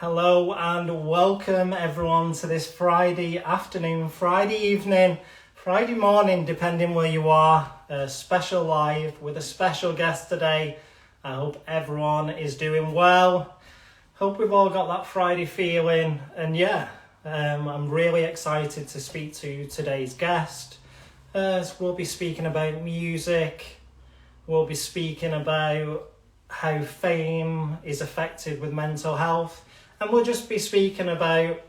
Hello and welcome everyone to this Friday afternoon, Friday evening, Friday morning, depending where you are. A special live with a special guest today. I hope everyone is doing well. Hope we've all got that Friday feeling. And I'm really excited to speak to today's guest. We'll be speaking about music. We'll be speaking about how fame is affected with mental health. And we'll just be speaking about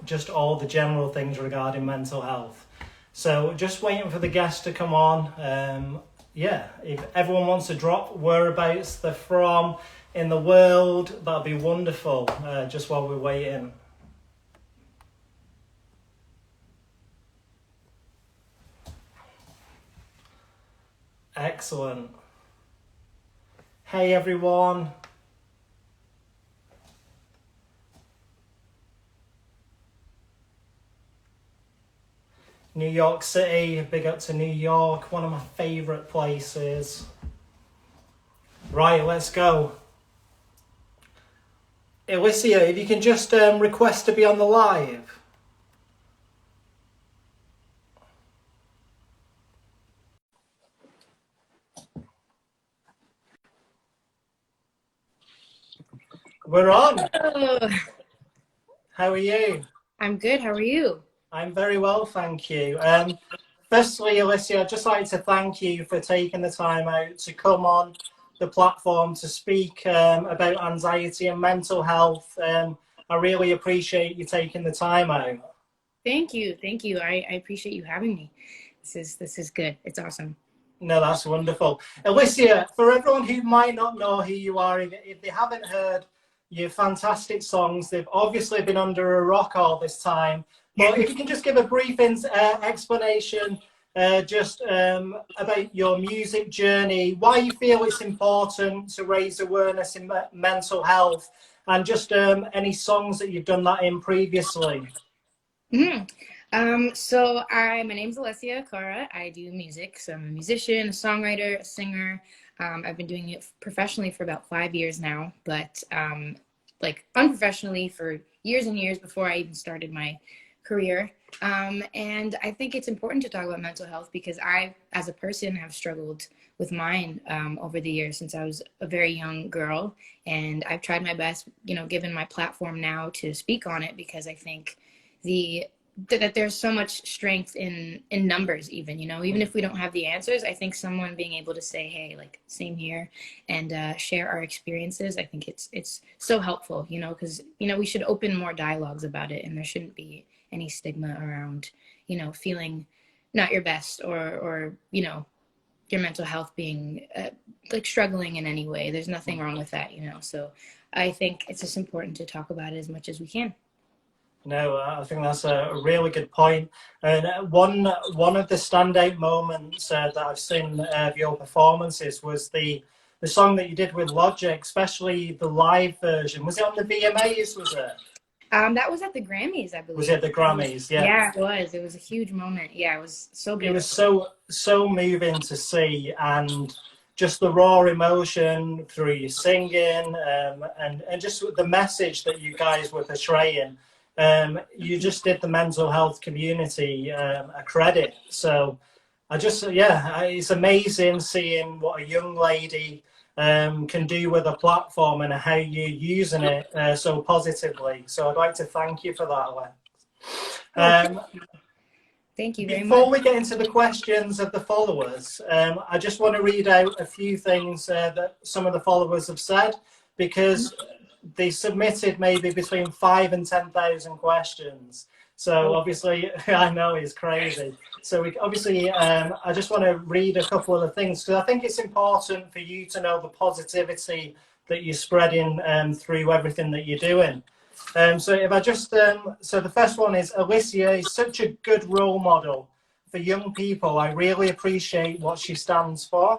just all the general things regarding mental health. So just waiting for the guest to come on. If everyone wants to drop whereabouts they're from in the world, that'll be wonderful, just while we're waiting. Excellent. Hey everyone. New York City, big up to New York, one of my favourite places. Right, let's go. Alessia, if you can just request to be on the live. We're on. Hello. How are you? I'm good. How are you? I'm very well, thank you. Firstly, Alessia, I'd just like to thank you for taking the time out to come on the platform to speak about anxiety and mental health. I really appreciate you taking the time out. Thank you. Thank you. I appreciate you having me. This is good. It's awesome. No, that's wonderful. Alessia, for everyone who might not know who you are, if they haven't heard your fantastic songs, they've obviously been under a rock all this time. But if you can just give a brief explanation about your music journey, why you feel it's important to raise awareness in mental health, and just any songs that you've done that in previously. My name's Alessia Cara. I do music. So I'm a musician, a songwriter, a singer. I've been doing it professionally for about 5 years now, but like unprofessionally for years and years before I even started my career. And I think it's important to talk about mental health because I, as a person, have struggled with mine over the years since I was a very young girl. And I've tried my best, given my platform now to speak on it because I think that there's so much strength in numbers even if we don't have the answers. I think someone being able to say, hey, like same here, and share our experiences, I think it's so helpful, because we should open more dialogues about it, and there shouldn't be any stigma around feeling not your best or your mental health being like struggling in any way. There's nothing wrong with that, so I think it's just important to talk about it as much as we can. No, I think that's a really good point. And one of the standout moments that I've seen of your performances was the song that you did with Logic, especially the live version. Was it on the VMAs? Was it? That was at the Grammys, I believe. Was it the Grammys? Yeah. Yeah, it was. It was a huge moment. Yeah, it was so beautiful. It was so moving to see, and just the raw emotion through your singing, and just the message that you guys were portraying. You just did the mental health community a credit. So it's amazing seeing what a young lady can do with a platform and how you're using it so positively. So I'd like to thank you for that, Alex. Thank you very much. Before we get into the questions of the followers, I just want to read out a few things that some of the followers have said, because they submitted maybe between 5,000 and 10,000 questions. So obviously, I know it's crazy. So I just want to read a couple of the things, because I think it's important for you to know the positivity that you're spreading through everything that you're doing. So the first one is, Alessia is such a good role model for young people. I really appreciate what she stands for.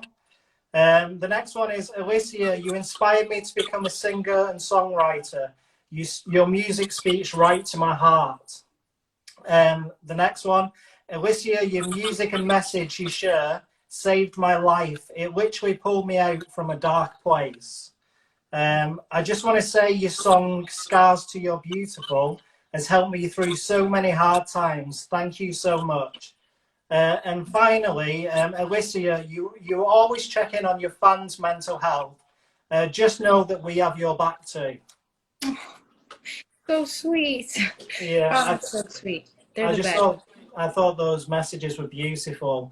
The next one is, Alessia, you inspired me to become a singer and songwriter. Your music speaks right to my heart. The next one, Alessia, your music and message you share saved my life. It literally pulled me out from a dark place. I just want to say your song "Scars to Your Beautiful" has helped me through so many hard times. Thank you so much. And finally, Alessia, you always check in on your fans' mental health. Just know that we have your back too. So sweet. Yeah, Oh, that's so sweet. They're I the just best. thought those messages were beautiful.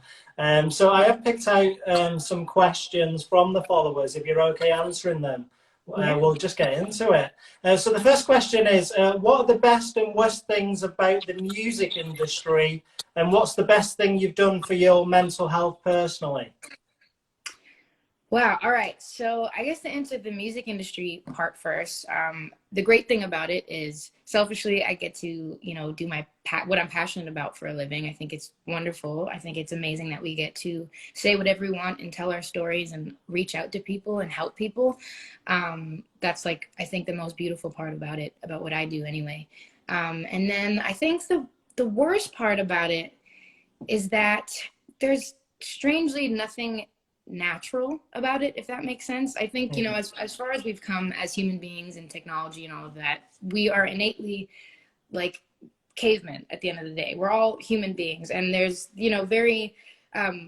So I have picked out some questions from the followers. If you're okay answering them, Yeah. we'll just get into it. So the first question is, what are the best and worst things about the music industry, and what's the best thing you've done for your mental health personally? Wow. All right. So I guess to answer the music industry part first, the great thing about it is selfishly, I get to, do what I'm passionate about for a living. I think it's wonderful. I think it's amazing that we get to say whatever we want and tell our stories and reach out to people and help people. That's like, I think the most beautiful part about it, about what I do anyway. And then I think the worst part about it is that there's strangely nothing natural about it, if that makes sense. I think, as far as we've come as human beings and technology and all of that, we are innately like cavemen at the end of the day. We're all human beings, and there's, very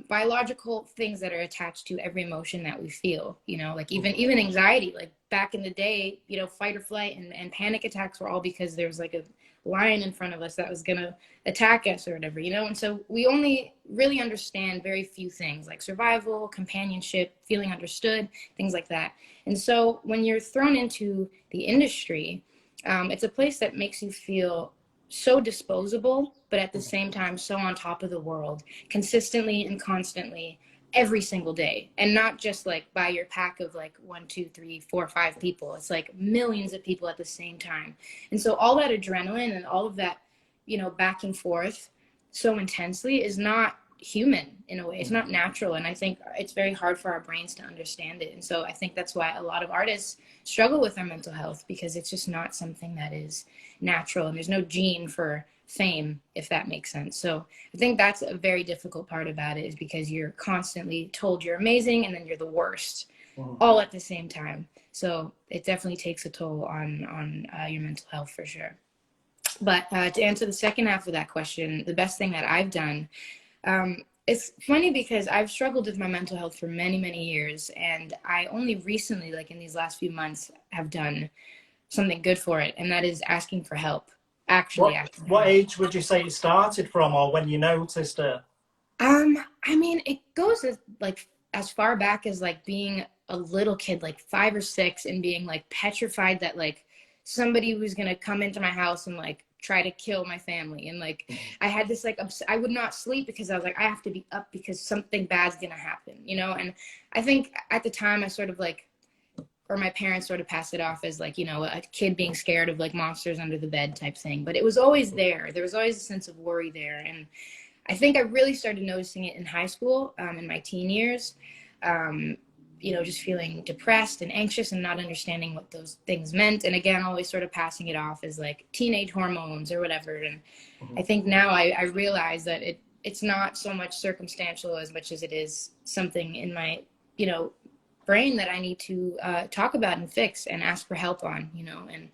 biological things that are attached to every emotion that we feel, like even anxiety. Like back in the day, fight or flight and panic attacks were all because there was like a lion in front of us that was going to attack us or whatever, and so we only really understand very few things like survival, companionship, feeling understood, things like that. And so when you're thrown into the industry, it's a place that makes you feel so disposable, but at the same time so on top of the world, consistently and constantly, every single day. And not just like by your pack of like 1, 2, 3, 4, 5 people. It's like millions of people at the same time. And so all that adrenaline and all of that, back and forth so intensely is not human in a way. It's not natural. And I think it's very hard for our brains to understand it. And so I think that's why a lot of artists struggle with their mental health, because it's just not something that is natural, and there's no gene for fame, if that makes sense. So I think that's a very difficult part about it, is because you're constantly told you're amazing and then you're the worst all at the same time. So it definitely takes a toll on your mental health for sure. But to answer the second half of that question, the best thing that I've done, it's funny because I've struggled with my mental health for many, many years. And I only recently, like in these last few months, have done something good for it. And that is asking for help. What age would you say it started from, or when you noticed it? I mean, it goes as far back as like being a little kid, like 5 or 6, and being like petrified that like somebody was gonna come into my house and like try to kill my family. And like I had this like I would not sleep because I was like, I have to be up because something bad's gonna happen, and I think at the time I sort of like, or my parents sort of passed it off as like, a kid being scared of like monsters under the bed type thing. But it was always there. There was always a sense of worry there. And I think I really started noticing it in high school, in my teen years, just feeling depressed and anxious and not understanding what those things meant. And again, always sort of passing it off as like teenage hormones or whatever. And I think now I realize that it's not so much circumstantial as much as it is something in my, brain that I need to talk about and fix and ask for help on, and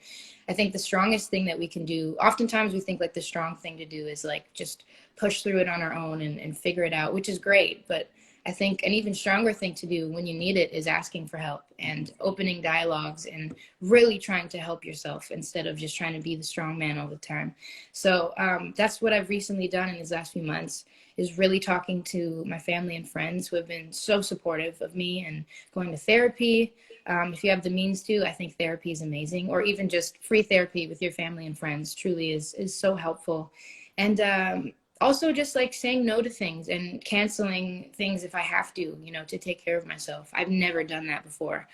I think the strongest thing that we can do, oftentimes we think like the strong thing to do is like just push through it on our own and figure it out, which is great. But I think an even stronger thing to do when you need it is asking for help and opening dialogues and really trying to help yourself instead of just trying to be the strong man all the time. So that's what I've recently done in these last few months, is really talking to my family and friends who have been so supportive of me, and going to therapy. If you have the means to, I think therapy is amazing, or even just free therapy with your family and friends truly is so helpful. And also just like saying no to things and canceling things if I have to take care of myself. I've never done that before.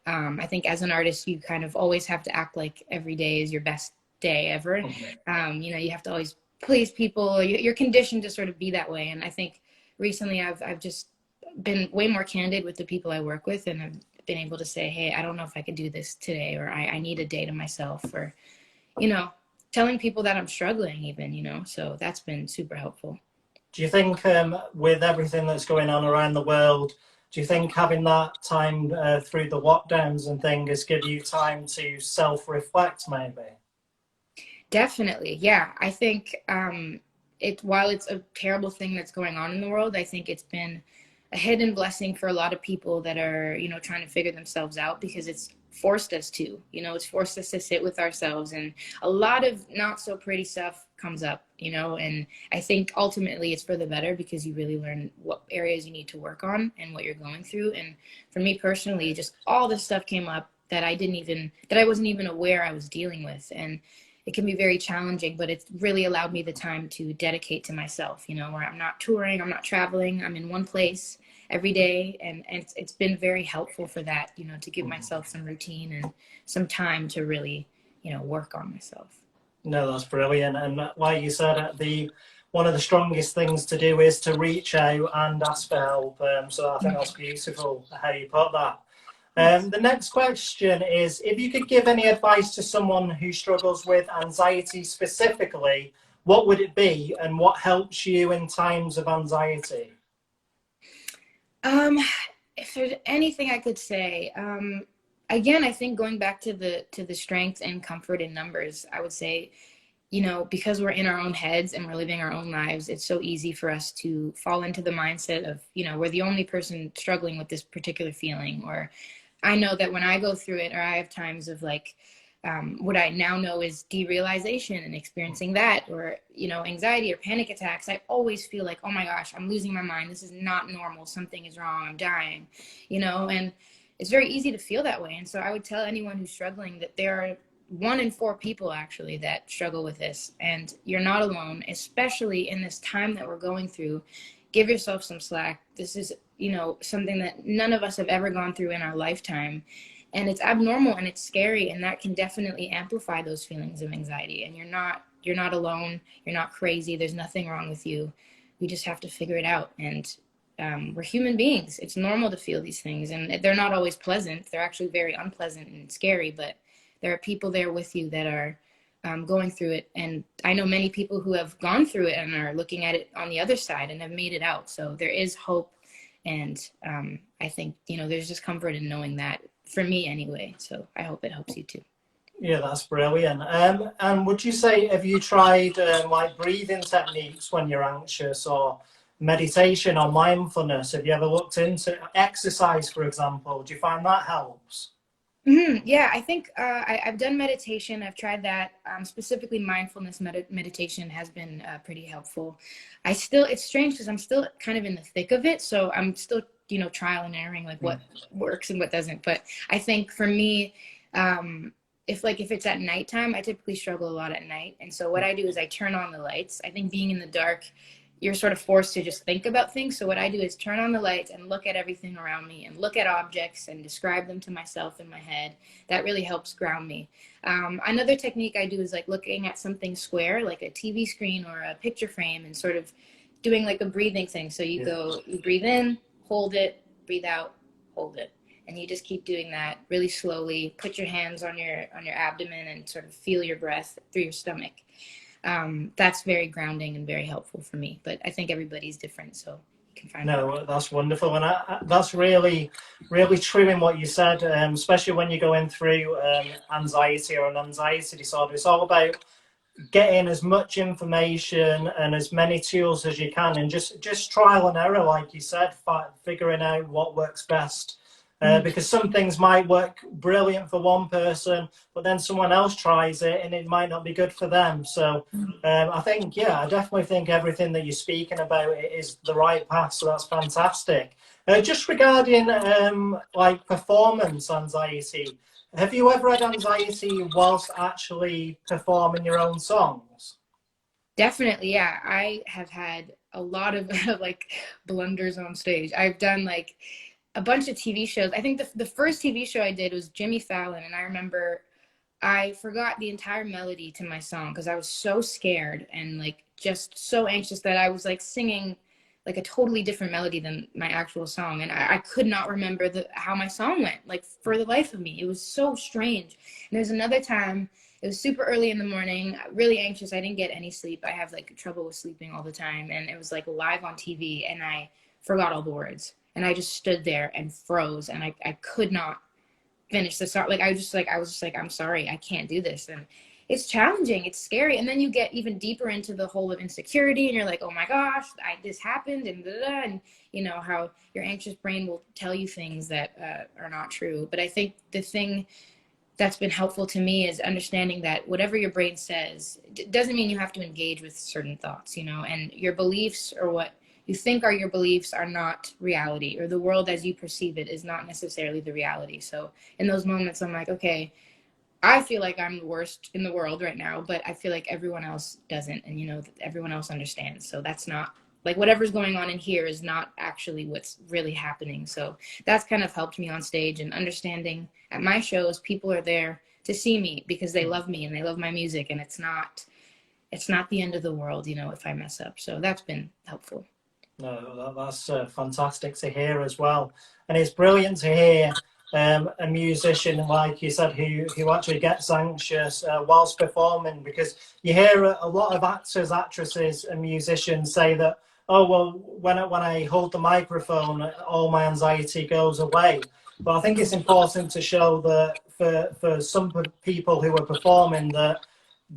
I think as an artist, you kind of always have to act like every day is your best day ever. You have to always please people. You're conditioned to sort of be that way. And I think recently I've just been way more candid with the people I work with, and I've been able to say, hey, I don't know if I could do this today, or I need a day to myself, or, telling people that I'm struggling even, so that's been super helpful. Do you think with everything that's going on around the world, Do you think having that time through the lockdowns and things give you time to self-reflect maybe? Definitely. Yeah. I think while it's a terrible thing that's going on in the world, I think it's been a hidden blessing for a lot of people that are, trying to figure themselves out, because it's forced us to, it's forced us to sit with ourselves, and a lot of not so pretty stuff comes up, and I think ultimately it's for the better, because you really learn what areas you need to work on and what you're going through. And for me personally, just all this stuff came up that I wasn't even aware I was dealing with. And it can be very challenging, but it's really allowed me the time to dedicate to myself, where I'm not touring, I'm not traveling, I'm in one place every day. And it's been very helpful for that, to give myself some routine and some time to really, work on myself. No, that's brilliant. And like you said, one of the strongest things to do is to reach out and ask for help. So I think that's beautiful how you put that. The next question is, if you could give any advice to someone who struggles with anxiety specifically, what would it be, and what helps you in times of anxiety? If there's anything I could say, again, I think going back to the strength and comfort in numbers, I would say, because we're in our own heads and we're living our own lives, it's so easy for us to fall into the mindset of, we're the only person struggling with this particular feeling. Or I know that when I go through it, or I have times of like, what I now know is derealization and experiencing that, or, anxiety or panic attacks, I always feel like, oh my gosh, I'm losing my mind. This is not normal. Something is wrong. I'm dying, and it's very easy to feel that way. And so I would tell anyone who's struggling that there are 1 in 4 people actually that struggle with this, and you're not alone, especially in this time that we're going through. Give yourself some slack. This is, something that none of us have ever gone through in our lifetime, and it's abnormal and it's scary, and that can definitely amplify those feelings of anxiety. And you're not alone. You're not crazy. There's nothing wrong with you. We just have to figure it out. And we're human beings. It's normal to feel these things, and they're not always pleasant. They're actually very unpleasant and scary, but there are people there with you that are going through it. And I know many people who have gone through it and are looking at it on the other side and have made it out. So there is hope. And I think, there's just comfort in knowing that, for me anyway. So I hope it helps you too. Yeah, that's brilliant. And would you say, have you tried like breathing techniques when you're anxious, or meditation or mindfulness? Have you ever looked into exercise, for example? Do you find that helps? Yeah, I think I've done meditation. I've tried that. Specifically, mindfulness meditation has been pretty helpful. It's strange because I'm still kind of in the thick of it. So I'm still, trial and erroring, like what works and what doesn't. But I think for me, if it's at nighttime, I typically struggle a lot at night. And so what I do is I turn on the lights. I think being in the dark, you're sort of forced to just think about things. So what I do is turn on the lights and look at everything around me, and look at objects and describe them to myself in my head. That really helps ground me. Another technique I do is like looking at something square, like a TV screen or a picture frame, and sort of doing like a breathing thing. So you breathe in, hold it, breathe out, hold it. And you just keep doing that really slowly. Put your hands on your abdomen and sort of feel your breath through your stomach. That's very grounding and very helpful for me, but I think everybody's different, so you can find out. That's wonderful. And that's really, really true in what you said, especially when you're going through anxiety or an anxiety disorder. It's all about getting as much information and as many tools as you can, and just trial and error, like you said, figuring out what works best. Because some things might work brilliant for one person, but then someone else tries it and it might not be good for them. So I definitely think everything that you're speaking about is the right path. So that's fantastic. Just regarding like performance anxiety, have you ever had anxiety whilst actually performing your own songs? Definitely, yeah. I have had a lot of like blunders on stage. I've done like a bunch of TV shows. I think the first TV show I did was Jimmy Fallon, and I remember I forgot the entire melody to my song because I was so scared and like just so anxious that I was like singing like a totally different melody than my actual song, and I could not remember how my song went, like for the life of me. It was so strange. And there's another time, it was super early in the morning, really anxious. I didn't get any sleep. I have like trouble with sleeping all the time, and it was like live on TV, and I forgot all the words. and I just stood there and froze, and I could not finish the song. Like I was just like, I'm sorry, I can't do this. And it's challenging, it's scary. And then you get even deeper into the hole of insecurity, and you're like, oh my gosh, this happened, and blah, blah, blah, and you know how your anxious brain will tell you things that are not true. But I think the thing that's been helpful to me is understanding that whatever your brain says doesn't mean you have to engage with certain thoughts, you know, and your beliefs, or what you think are your beliefs, are not reality, or the world as you perceive it is not necessarily the reality. So in those moments, I'm like, okay, I feel like I'm the worst in the world right now, but I feel like everyone else doesn't. And, you know, everyone else understands. So that's not like whatever's going on in here is not actually what's really happening. So that's kind of helped me on stage, and understanding at my shows, people are there to see me because they love me and they love my music. And it's not the end of the world, you know, if I mess up. So that's been helpful. No, that's fantastic to hear as well. And it's brilliant to hear a musician, like you said, who actually gets anxious whilst performing, because you hear a lot of actors, actresses, and musicians say that, oh, well, when I hold the microphone, all my anxiety goes away. But I think it's important to show that for some people who are performing, that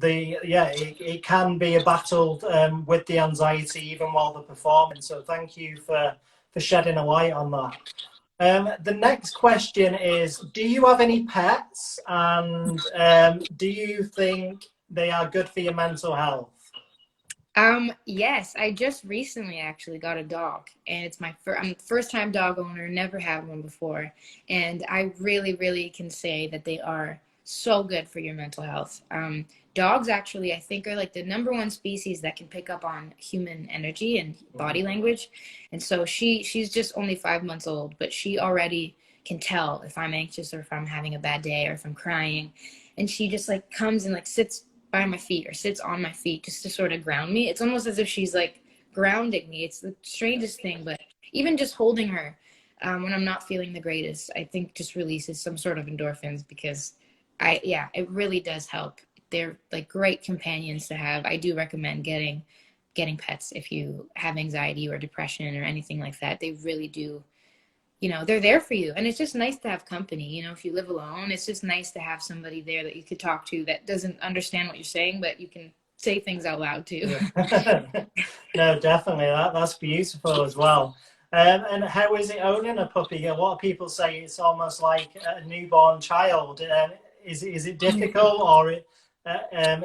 it can be a battle with the anxiety even while they're performing. So thank you for shedding a light on that. The next question is, do you have any pets, and do you think they are good for your mental health? Yes, I just recently actually got a dog, and it's I'm a first time dog owner, never had one before. And I really, really can say that they are so good for your mental health. Dogs actually, I think, are like the #1 species that can pick up on human energy and body language. And so she's just only 5 months old, but she already can tell if I'm anxious, or if I'm having a bad day, or if I'm crying. And she just like comes and like sits by my feet, or sits on my feet, just to sort of ground me. It's almost as if she's like grounding me. It's the strangest thing, but even just holding her when I'm not feeling the greatest, I think just releases some sort of endorphins, because it really does help. They're like great companions to have. I do recommend getting pets if you have anxiety or depression or anything like that. They really do, you know, they're there for you. And it's just nice to have company. You know, if you live alone, it's just nice to have somebody there that you could talk to, that doesn't understand what you're saying, but you can say things out loud too. Yeah. No, definitely. That's beautiful as well. And how is it owning a puppy? A lot of people say it's almost like a newborn child. Is it difficult, or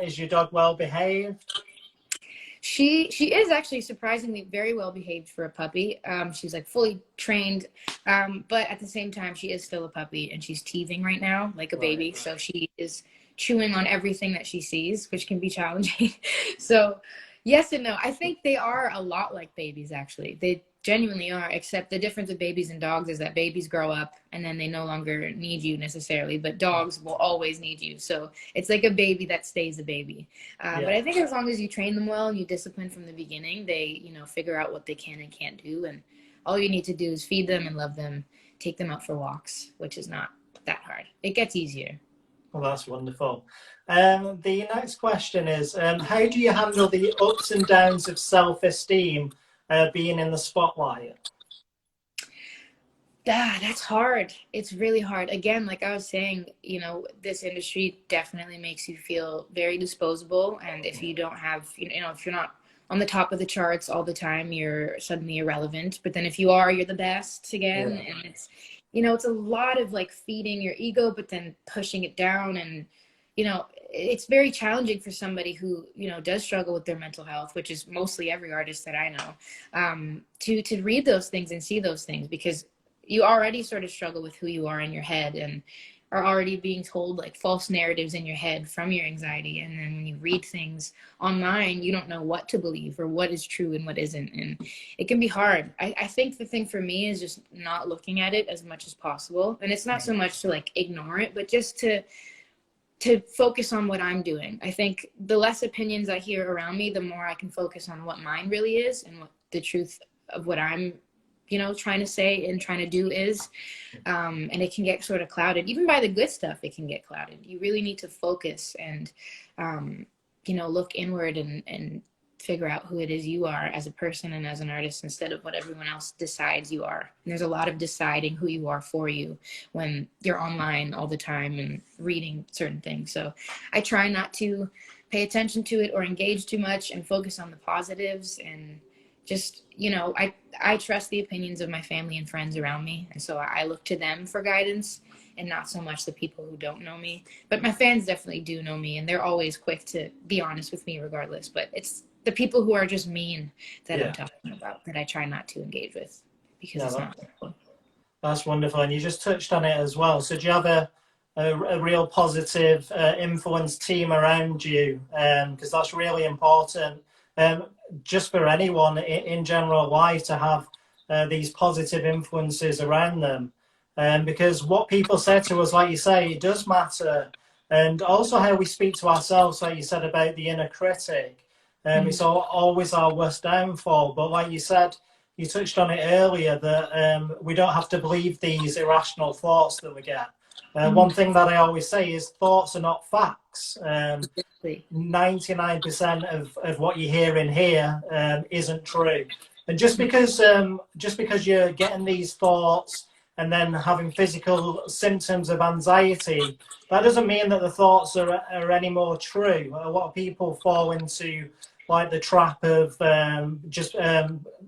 is your dog well behaved? She is actually surprisingly very well behaved for a puppy. She's like fully trained, but at the same time, she is still a puppy, and she's teething right now like a baby. So she is chewing on everything that she sees, which can be challenging. So yes and no. I think they are a lot like babies, actually. They genuinely are, except the difference of babies and dogs is that babies grow up and then they no longer need you necessarily, but dogs will always need you. So it's like a baby that stays a baby. But I think as long as you train them well and you discipline from the beginning, they, you know, figure out what they can and can't do. And all you need to do is feed them and love them, take them out for walks, which is not that hard. It gets easier. Well, that's wonderful. The next question is, how do you handle the ups and downs of self-esteem being in the spotlight? That's hard. It's really hard. Again, like I was saying, you know, this industry definitely makes you feel very disposable. And if you don't have, you know, if you're not on the top of the charts all the time, you're suddenly irrelevant. But then if you are, you're the best again. Yeah. And it's, you know, it's a lot of like feeding your ego, but then pushing it down. And, you know, it's very challenging for somebody who, you know, does struggle with their mental health, which is mostly every artist that I know, to read those things and see those things, because you already sort of struggle with who you are in your head, and are already being told like false narratives in your head from your anxiety. And then when you read things online, you don't know what to believe or what is true and what isn't. And it can be hard. I think the thing for me is just not looking at it as much as possible. And it's not so much to like ignore it, but just to focus on what I'm doing. I think the less opinions I hear around me, the more I can focus on what mine really is and what the truth of what I'm, you know, trying to say and trying to do is. And it can get sort of clouded. Even by the good stuff, it can get clouded. You really need to focus and, you know, look inward and figure out who it is you are as a person and as an artist instead of what everyone else decides you are. And there's a lot of deciding who you are for you when you're online all the time and reading certain things. So I try not to pay attention to it or engage too much and focus on the positives, and just, you know, I trust the opinions of my family and friends around me. And so I look to them for guidance and not so much the people who don't know me. But my fans definitely do know me, and they're always quick to be honest with me regardless. But it's the people who are just mean that I'm talking about that I try not to engage with, because it's not helpful. That's wonderful. And you just touched on it as well. So do you have a real positive influence team around you? Because that's really important, just for anyone in general life, to have these positive influences around them. Because what people say to us, like you say, it does matter. And also how we speak to ourselves, like you said about the inner critic. It's always our worst downfall. But like you said, you touched on it earlier, that we don't have to believe these irrational thoughts that we get. One thing that I always say is thoughts are not facts. 99% of what you hear in here isn't true. And just because you're getting these thoughts and then having physical symptoms of anxiety, that doesn't mean that the thoughts are any more true. A lot of people fall into like the trap of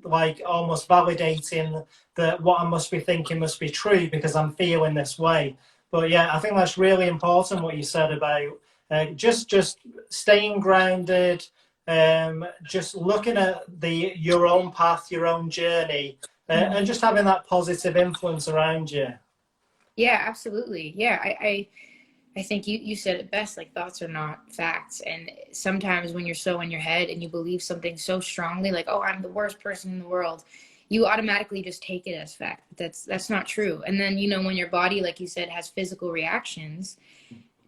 like almost validating that what I must be thinking must be true because I'm feeling this way. But yeah, I think that's really important what you said about just staying grounded, just looking at your own path, your own journey, and just having that positive influence around you. Yeah, absolutely. Yeah, I think you said it best, like thoughts are not facts. And sometimes when you're so in your head and you believe something so strongly, like, oh, I'm the worst person in the world, you automatically just take it as fact. That's not true. And then, you know, when your body, like you said, has physical reactions,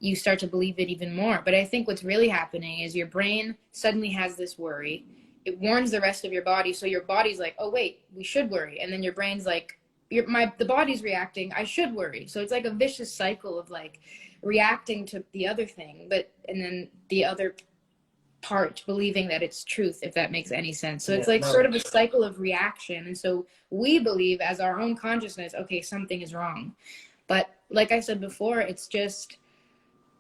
you start to believe it even more. But I think what's really happening is your brain suddenly has this worry. It warns the rest of your body. So your body's like, oh, wait, we should worry. And then your brain's like, the body's reacting, I should worry. So it's like a vicious cycle of like reacting to the other thing, and then the other part believing that it's truth, if that makes any sense. So it's like sort of a cycle of reaction. And so we believe as our own consciousness, okay, something is wrong. But like I said before, it's just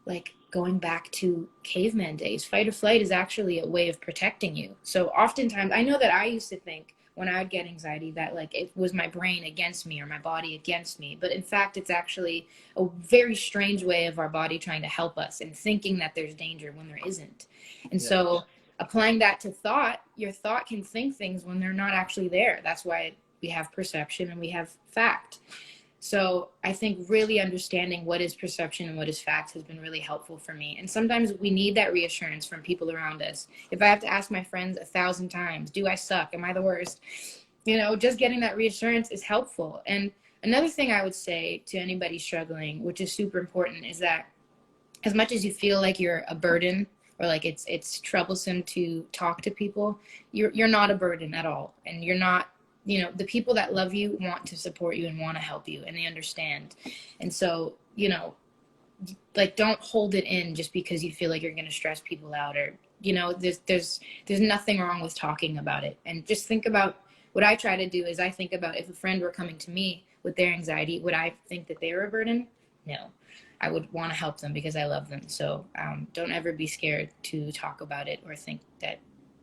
like going back to caveman days. Fight or flight is actually a way of protecting you. So oftentimes, I know that I used to think when I would get anxiety that like it was my brain against me or my body against me. But in fact, it's actually a very strange way of our body trying to help us and thinking that there's danger when there isn't. And so applying that to thought, your thought can think things when they're not actually there. That's why we have perception and we have fact. So I think really understanding what is perception and what is fact has been really helpful for me. And sometimes we need that reassurance from people around us. If I have to ask my friends 1,000 times, do I suck? Am I the worst? You know, just getting that reassurance is helpful. And another thing I would say to anybody struggling, which is super important, is that as much as you feel like you're a burden or like it's troublesome to talk to people, you're not a burden at all. And you're not, you know, the people that love you want to support you and want to help you, and they understand. And so, you know, like don't hold it in just because you feel like you're going to stress people out, or, you know, there's nothing wrong with talking about it. And just think about what I try to do is I think about if a friend were coming to me with their anxiety, would I think that they were a burden? No, I would want to help them because I love them. So don't ever be scared to talk about it or think that,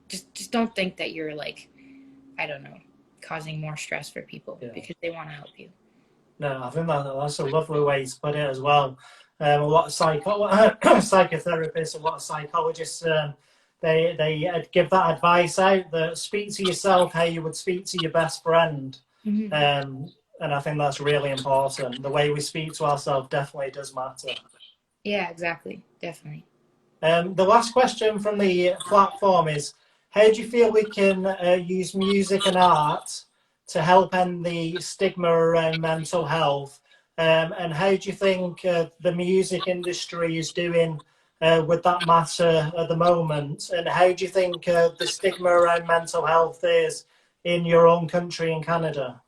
just don't think that you're like, I don't know, causing more stress for people because they want to help you. No, I think that's a lovely way to put it as well. A lot of psychotherapists, a lot of psychologists, they give that advice out, that speak to yourself how you would speak to your best friend. And I think that's really important. The way we speak to ourselves definitely does matter. Yeah, exactly. Definitely. The last question from the platform is, how do you feel we can use music and art to help end the stigma around mental health? And how do you think the music industry is doing with that matter at the moment? And how do you think the stigma around mental health is in your own country in Canada?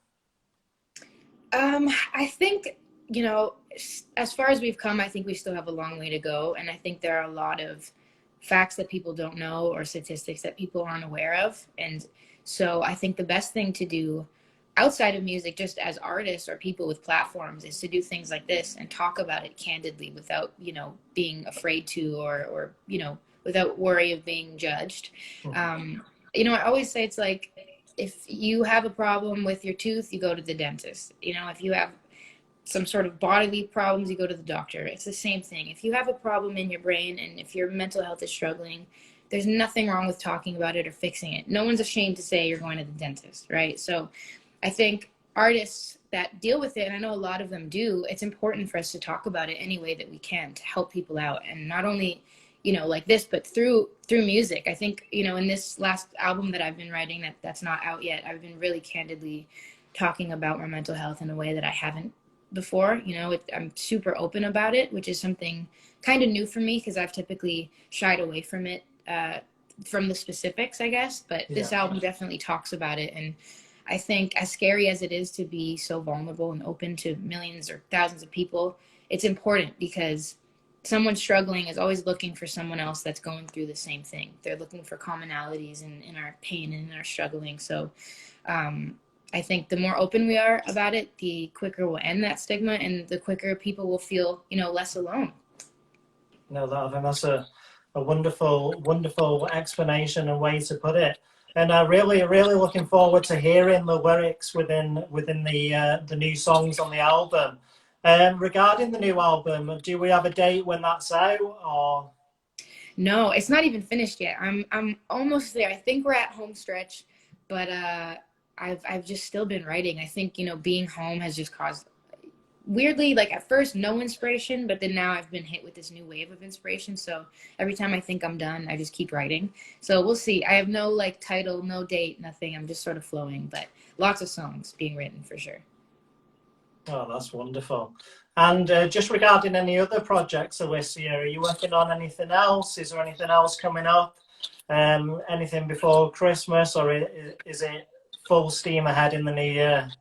I think, you know, as far as we've come, I think we still have a long way to go. And I think there are a lot of facts that people don't know or statistics that people aren't aware of. And so I think the best thing to do outside of music, just as artists or people with platforms, is to do things like this and talk about it candidly without, being afraid to, or without worry of being judged. I always say it's like, if you have a problem with your tooth, you go to the dentist. If you have some sort of bodily problems, you go to the doctor. It's the same thing. If you have a problem in your brain and if your mental health is struggling, there's nothing wrong with talking about it or fixing it. No one's ashamed to say you're going to the dentist, right? So I think artists that deal with it, and I know a lot of them do, it's important for us to talk about it any way that we can to help people out. And not only, like this, but through music. I think, in this last album that I've been writing that's not out yet, I've been really candidly talking about my mental health in a way that I haven't before. I'm super open about it, which is something kind of new for me because I've typically shied away from it, from the specifics, I guess. But this album definitely talks about it. And I think, as scary as it is to be so vulnerable and open to millions or thousands of people, it's important because someone struggling is always looking for someone else that's going through the same thing. They're looking for commonalities in our pain and in our struggling. So I think the more open we are about it, the quicker we'll end that stigma and the quicker people will feel, less alone. No, I think that's a wonderful explanation and way to put it. And I'm really looking forward to hearing the lyrics within the new songs on the album. Regarding the new album, do we have a date when that's out, or? No, it's not even finished yet. I'm almost there. I think we're at home stretch, but I've just still been writing. I think, being home has just caused, weirdly, like at first no inspiration, but then now I've been hit with this new wave of inspiration. So every time I think I'm done, I just keep writing. So we'll see. I have no title, no date, nothing. I'm just sort of flowing, but lots of songs being written for sure. Oh, that's wonderful. And just regarding any other projects, Alessia, are you working on anything else? Is there anything else coming up? Anything before Christmas, or is it full steam ahead in the new year?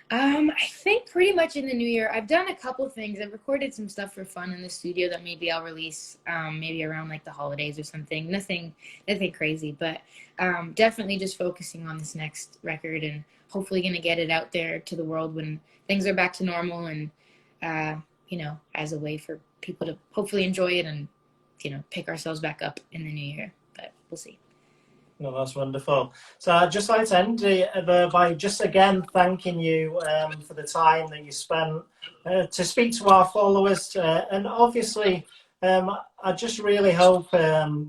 I think pretty much in the new year. I've done a couple things. I've recorded some stuff for fun in the studio that maybe I'll release maybe around the holidays or something. Nothing crazy, but definitely just focusing on this next record and hopefully going to get it out there to the world when things are back to normal, and as a way for people to hopefully enjoy it and pick ourselves back up in the new year. But we'll see. No, that's wonderful. So I'd just like to end by just again thanking you for the time that you spent to speak to our followers. And obviously, I just really hope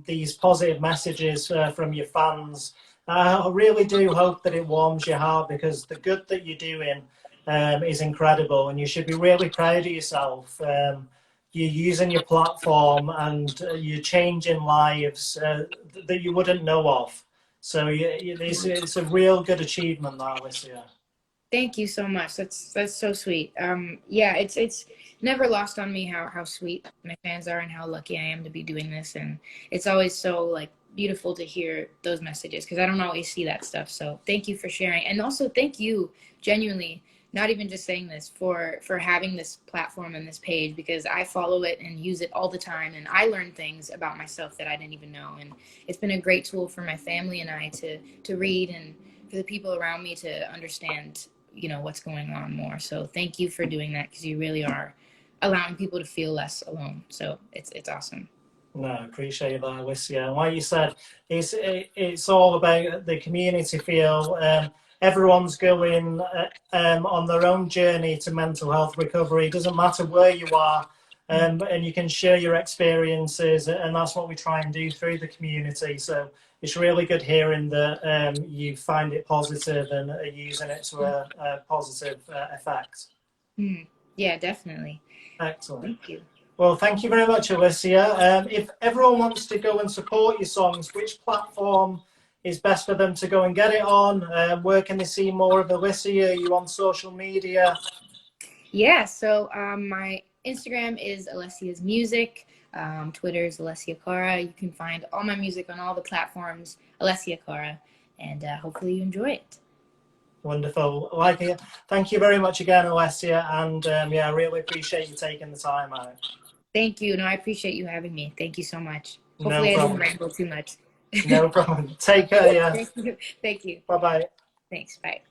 these positive messages from your fans, I really do hope that it warms your heart, because the good that you're doing is incredible, and you should be really proud of yourself. You're using your platform and you're changing lives that you wouldn't know of. So it's a real good achievement, that, Alessia. Thank you so much. That's so sweet. Yeah, it's never lost on me how sweet my fans are and how lucky I am to be doing this. And it's always so beautiful to hear those messages, because I don't always see that stuff. So thank you for sharing. And also thank you, genuinely, not even just saying this, for having this platform and this page, because I follow it and use it all the time, and I learn things about myself that I didn't even know. And it's been a great tool for my family and I to read, and for the people around me to understand what's going on more. So thank you for doing that, because you really are allowing people to feel less alone. So it's awesome. No, I appreciate that, Alessia. And like you said, it's all about the community feel. Everyone's going on their own journey to mental health recovery. It doesn't matter where you are, and you can share your experiences, and that's what we try and do through the community. So it's really good hearing that you find it positive and are using it to a positive effect. Yeah, definitely. Excellent. Thank you. Well, thank you very much, Alessia. If everyone wants to go and support your songs, which platform is best for them to go and get it on? Where can they see more of Alessia? Are you on social media? Yeah, so my Instagram is Alessia's Music. Twitter is Alessia Cara. You can find all my music on all the platforms, Alessia Cara, and hopefully you enjoy it. Wonderful. Like it. Thank you very much again, Alessia, and I really appreciate you taking the time out. Thank you. No, I appreciate you having me. Thank you so much. No Hopefully I didn't problem. ramble too much. No problem. Take care, yeah. Thank you. Thank you. Bye-bye. Thanks. Bye.